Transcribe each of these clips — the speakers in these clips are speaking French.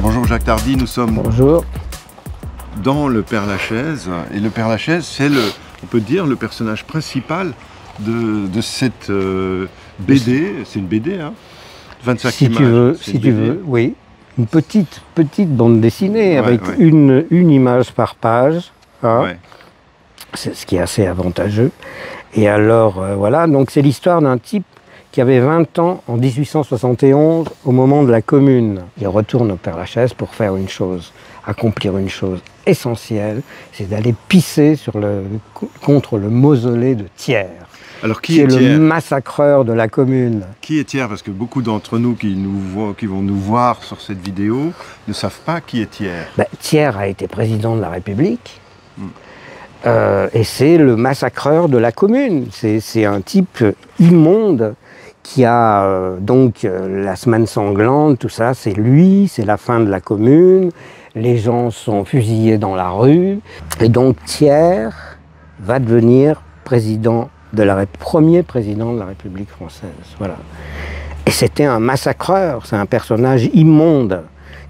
Bonjour Jacques Tardy, nous sommes Bonjour. dans le Père Lachaise. Et le Père Lachaise, c'est on peut dire, le personnage principal de cette BD. C'est une BD, hein, 25 Si images. si tu veux, oui. Une petite bande dessinée avec ouais. une image par page. Hein. Ouais. C'est ce qui est assez avantageux. Et alors, voilà, donc c'est l'histoire d'un type qui avait 20 ans en 1871 au moment de la Commune. Il retourne au Père Lachaise pour faire une chose, accomplir une chose essentielle, c'est d'aller pisser contre le mausolée de Thiers. Alors qui est le massacreur de la Commune. Qui est Thiers? Parce que beaucoup d'entre nous qui vont nous voir sur cette vidéo ne savent pas qui est Thiers. Thiers a été président de la République. Et c'est le massacreur de la Commune. C'est un type immonde qui a la semaine sanglante, tout ça, c'est lui, c'est la fin de la Commune. Les gens sont fusillés dans la rue. Et donc Thiers va devenir premier président de la République française. Voilà. Et c'était un massacreur, c'est un personnage immonde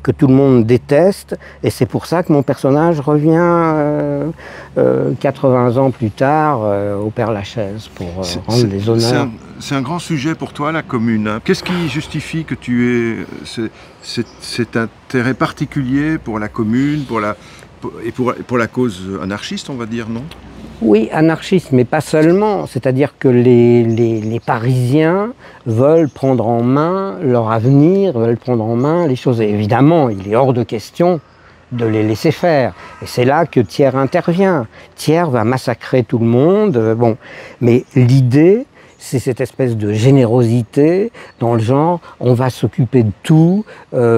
que tout le monde déteste, et c'est pour ça que mon personnage revient 80 ans plus tard au Père Lachaise pour rendre les honneurs. C'est un grand sujet pour toi, la Commune. Hein. Qu'est-ce qui justifie que tu aies cet intérêt particulier pour la Commune, pour la cause anarchiste, on va dire, non? Oui, anarchiste, mais pas seulement. C'est-à-dire que les Parisiens veulent prendre en main leur avenir, veulent prendre en main les choses. Et évidemment, il est hors de question de les laisser faire. Et c'est là que Thiers intervient. Thiers va massacrer tout le monde. Mais l'idée, c'est cette espèce de générosité dans le genre, on va s'occuper de tout,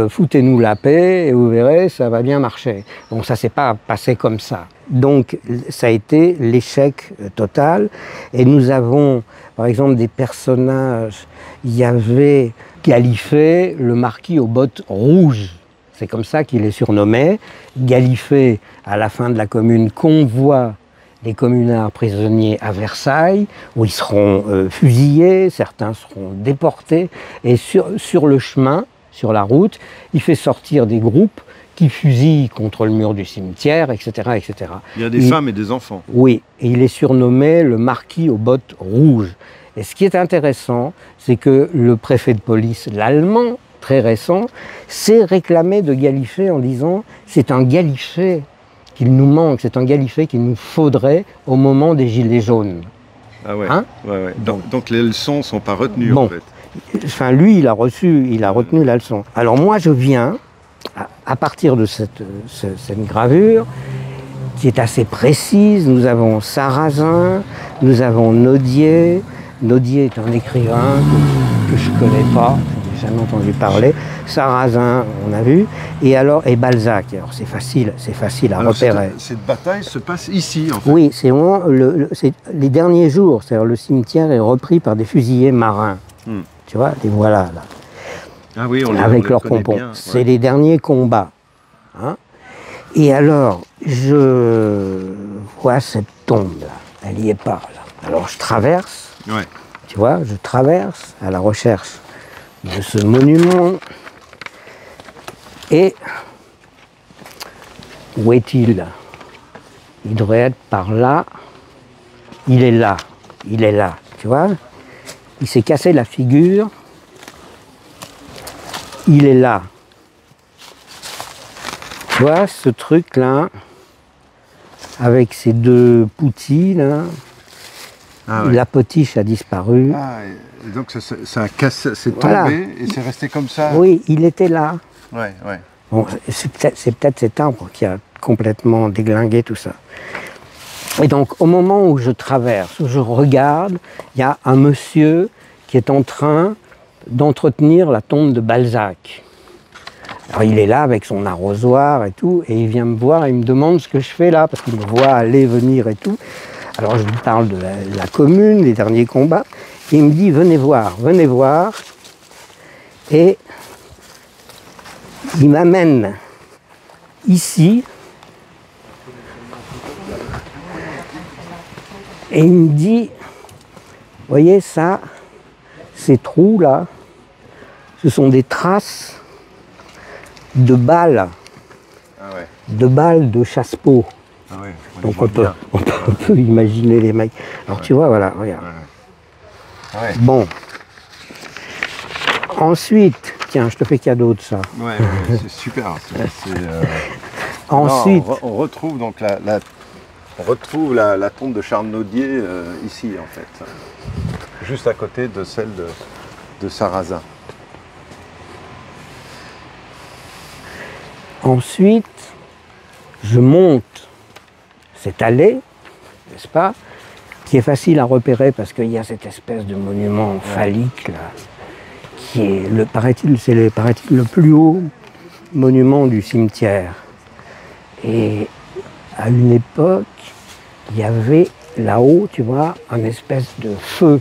foutez-nous la paix et vous verrez, ça va bien marcher. Bon, ça s'est pas passé comme ça. Donc, ça a été l'échec total. Et nous avons, par exemple, des personnages. Il y avait Gallifet, le marquis aux bottes rouges. C'est comme ça qu'il est surnommé. Gallifet, à la fin de la Commune, convoie les communards prisonniers à Versailles, où ils seront fusillés, certains seront déportés. Et sur le chemin, sur la route, il fait sortir des groupes qui fusillent contre le mur du cimetière, etc. etc. Il y a des femmes et des enfants. Oui, et il est surnommé le marquis aux bottes rouges. Et ce qui est intéressant, c'est que le préfet de police, l'allemand, très récent, s'est réclamé de Gallifet en disant « c'est un Gallifet qu'il nous manque, c'est un Gallifet qu'il nous faudrait au moment des Gilets jaunes. » Ah ouais, hein ouais. Donc les leçons ne sont pas retenues en fait. Enfin, lui, il a retenu la leçon. Alors moi, je viens, à partir de cette gravure, qui est assez précise, nous avons Sarrazin, nous avons Nodier. Nodier est un écrivain que je ne connais pas, je n'ai jamais entendu parler. Sarrazin, on a vu, et Balzac. Alors c'est facile à repérer. Cette bataille se passe ici, en fait. Oui, c'est les derniers jours, c'est-à-dire le cimetière est repris par des fusiliers marins. Tu vois, les voilà là. Ah oui, avec leurs pompons. Ouais. C'est les derniers combats. Hein. Et alors, je vois cette tombe là, elle n'y est pas là. Alors je traverse, tu vois, je traverse à la recherche de ce monument. Et où est-il? Il devrait être par là. Il est là, tu vois. Il s'est cassé la figure. Il est là. Tu vois, ce truc-là, avec ces deux poutis, là, la potiche a disparu. Ah, et donc c'est tombé et c'est resté comme ça. Oui, il était là. Ouais. Bon, c'est peut-être cet arbre qui a complètement déglingué tout ça. Et donc, au moment où je traverse, où je regarde, il y a un monsieur qui est en train d'entretenir la tombe de Balzac. Alors il est là avec son arrosoir et tout, et il vient me voir et il me demande ce que je fais là, parce qu'il me voit aller, venir et tout. Alors je lui parle de la Commune, des derniers combats, et il me dit venez voir. Et il m'amène ici, et il me dit, voyez ça, ces trous là, ce sont des traces de balles, de chasse-peau. Ah ouais, Donc on peut imaginer les mecs. Alors tu vois, voilà, regarde. Ouais. Bon. Ensuite, tiens, je te fais cadeau de ça. Ouais, c'est super. Ensuite, non, on retrouve donc la tombe de Charles Nodier ici en fait, juste à côté de celle de Sarrazin. Ensuite, je monte cette allée, n'est-ce pas, qui est facile à repérer parce qu'il y a cette espèce de monument phallique là, qui est, paraît-il, le plus haut monument du cimetière. Et à une époque, il y avait là-haut, tu vois, un espèce de feu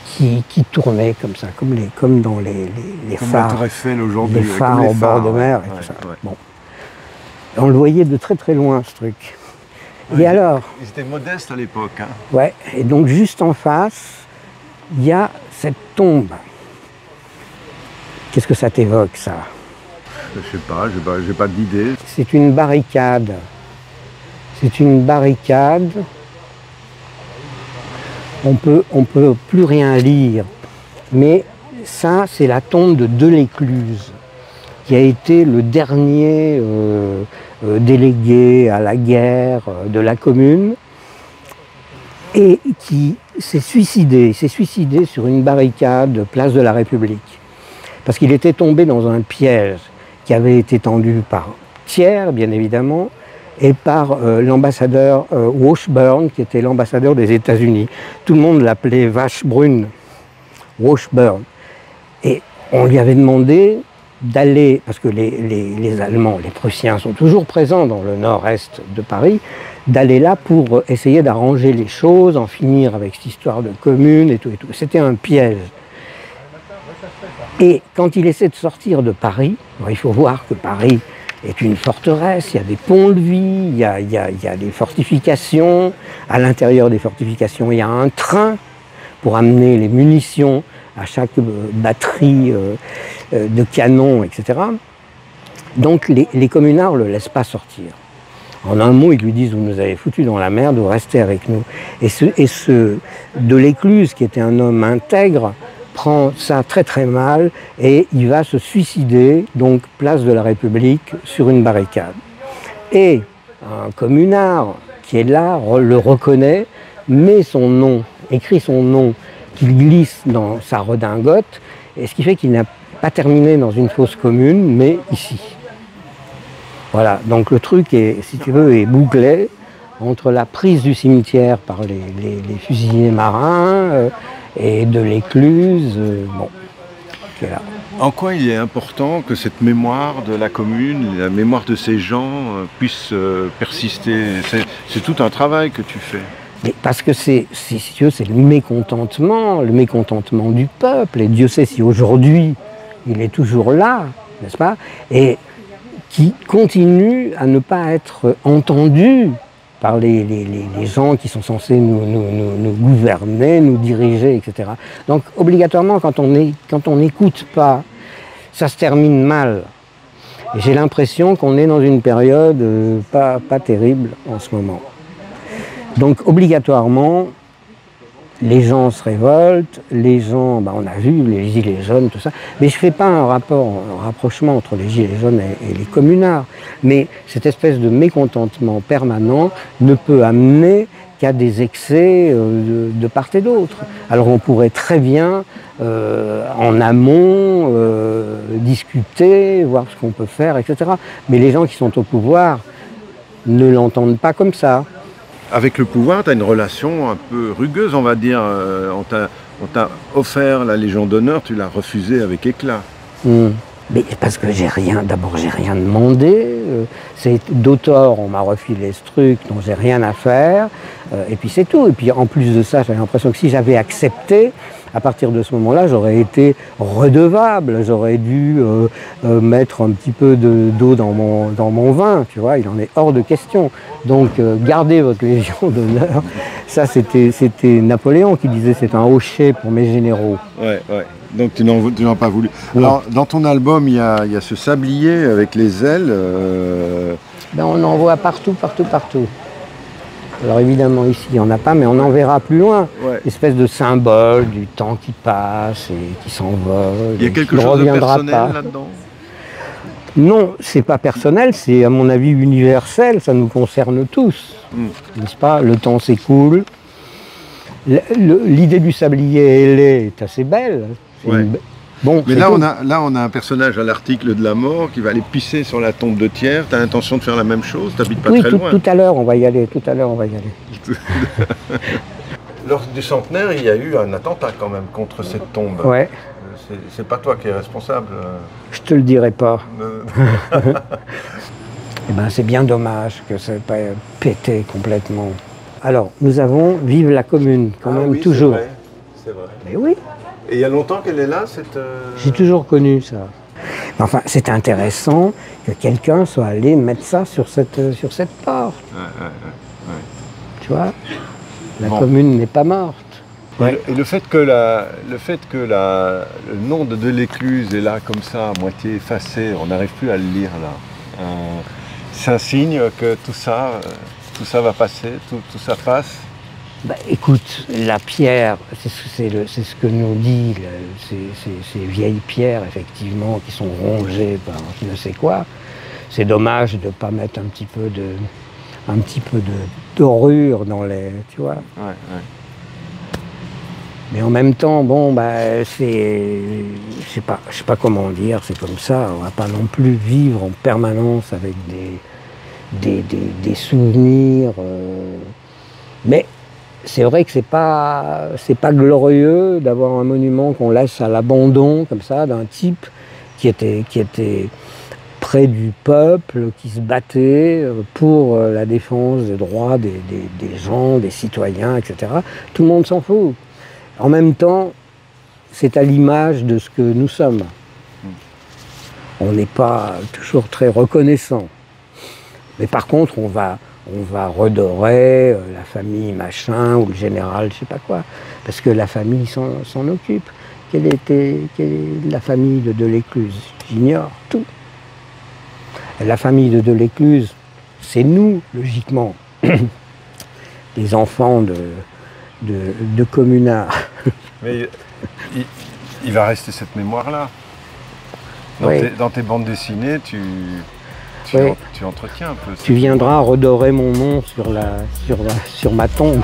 qui tournait comme ça, comme dans les phares. Comme la Tour Eiffel aujourd'hui. Les phares au bord de mer et tout ça. Bon. On le voyait de très très loin, ce truc. Et alors, ils étaient modestes à l'époque. Hein. Ouais, et donc juste en face, il y a cette tombe. Qu'est-ce que ça t'évoque, ça? Je sais pas, j'ai pas d'idée. C'est une barricade. C'est une barricade. On peut plus rien lire. Mais ça, c'est la tombe de Delécluze, qui a été le dernier délégué à la guerre de la commune et qui s'est suicidé. Il s'est suicidé sur une barricade place de la République parce qu'il était tombé dans un piège qui avait été tendu par Thiers, bien évidemment, et par l'ambassadeur Washburn, qui était l'ambassadeur des États-Unis. Tout le monde l'appelait Vache Brune, Washburn. Et on lui avait demandé d'aller, parce que les Allemands, les Prussiens sont toujours présents dans le nord-est de Paris, d'aller là pour essayer d'arranger les choses, en finir avec cette histoire de commune et tout et tout. C'était un piège. Et quand il essaie de sortir de Paris, il faut voir que Paris est une forteresse, il y a des ponts-levis, il y a des fortifications. À l'intérieur des fortifications, il y a un train pour amener les munitions à chaque batterie de canon, etc. Donc les communards ne le laissent pas sortir. En un mot, ils lui disent « Vous nous avez foutus dans la merde, vous restez avec nous ». Et ce Delécluze, qui était un homme intègre, prend ça très très mal et il va se suicider, donc place de la République, sur une barricade. Et un communard qui est là le reconnaît, met son nom, écrit son nom, qu'il glisse dans sa redingote, et ce qui fait qu'il n'a pas terminé dans une fosse commune, mais ici. Voilà, donc le truc est, si tu veux, est bouclé entre la prise du cimetière par les fusiliers marins et Delécluze, bon, qui est là. En quoi il est important que cette mémoire de la commune, la mémoire de ces gens puisse persister? C'est tout un travail que tu fais. Mais parce que si tu veux, c'est le mécontentement du peuple, et Dieu sait si aujourd'hui il est toujours là, n'est-ce pas? Et qui continue à ne pas être entendu par les gens qui sont censés nous gouverner, nous diriger, etc. Donc obligatoirement, quand on n'écoute pas, ça se termine mal. Et j'ai l'impression qu'on est dans une période pas terrible en ce moment. Donc obligatoirement, les gens se révoltent, les gens, on a vu les gilets jaunes, tout ça, mais je ne fais pas un rapprochement entre les gilets jaunes et les communards. Mais cette espèce de mécontentement permanent ne peut amener qu'à des excès de part et d'autre. Alors on pourrait très bien, en amont, discuter, voir ce qu'on peut faire, etc. Mais les gens qui sont au pouvoir ne l'entendent pas comme ça. Avec le pouvoir, tu as une relation un peu rugueuse, on va dire. On t'a offert la Légion d'honneur, tu l'as refusée avec éclat. Mais parce que d'abord j'ai rien demandé. C'est d'auteur, on m'a refilé ce truc dont j'ai rien à faire. Et puis c'est tout. Et puis en plus de ça, j'avais l'impression que si j'avais accepté, à partir de ce moment-là, j'aurais été redevable. J'aurais dû mettre un petit peu d'eau dans mon vin. Tu vois, il en est hors de question. Donc gardez votre Légion d'honneur. Ça, c'était Napoléon qui disait c'est un hochet pour mes généraux. Ouais. Donc tu n'en as pas voulu. Non. Alors, dans ton album, il y a ce sablier avec les ailes. Ben, on en voit partout, partout, partout. Alors évidemment ici il n'y en a pas, mais on en verra plus loin. Ouais. Espèce de symbole du temps qui passe et qui s'envole. Il y a quelque qui ne chose de reviendra personnel pas. là-dedans? Non, c'est pas personnel, c'est à mon avis universel, ça nous concerne tous. N'est-ce pas? Le temps s'écoule. L'idée du sablier ailé est assez belle. C'est Ouais. Bon, Mais c'est là tout. on a un personnage à l'article de la mort qui va aller pisser sur la tombe de Thiers. Tu as l'intention de faire la même chose? Tu n'habites pas Oui, très loin. tout à l'heure on va y aller, tout à l'heure on va y aller. Lors du centenaire, il y a eu un attentat quand même contre cette tombe. Ouais, C'est pas toi qui es responsable. je te le dirai pas. de- Eh ben, c'est bien dommage que ça n'ait pas pété complètement. Alors, nous avons Vive la commune, quand Ah même, oui, toujours. C'est vrai. Mais oui, Et il y a longtemps qu'elle est là, cette... j'ai toujours connu ça. Enfin, c'est intéressant que quelqu'un soit allé mettre ça sur cette porte. Ouais. Tu vois, la Bon. commune n'est pas morte. Et le fait que le nom de Delécluse est là comme ça, à moitié effacé, on n'arrive plus à le lire là. C'est un signe que tout ça va passer, tout ça passe. Bah, écoute, la pierre, c'est ce que nous dit ces vieilles pierres, effectivement, qui sont rongées par je ne sais quoi. C'est dommage de ne pas mettre un petit peu de dorure dans les, tu vois. Ouais. Mais en même temps, bon, bah, je sais pas comment dire, c'est comme ça. On va pas non plus vivre en permanence avec des souvenirs. Mais c'est vrai que c'est pas glorieux d'avoir un monument qu'on laisse à l'abandon comme ça d'un type qui était près du peuple, qui se battait pour la défense des droits des gens, des citoyens, etc. Tout le monde s'en fout. En même temps, c'est à l'image de ce que nous sommes. On n'est pas toujours très reconnaissant. Mais par contre, on va redorer la famille machin ou le général, je sais pas quoi, parce que la famille s'en occupe. Quelle est la famille de Delécluse? J'ignore tout. Et la famille de Delécluse, c'est nous, logiquement, les enfants de communards. Mais il va rester cette mémoire-là. Oui. Dans tes bandes dessinées, tu Oui. entretiens un peu. Tu viendras redorer mon nom sur ma tombe.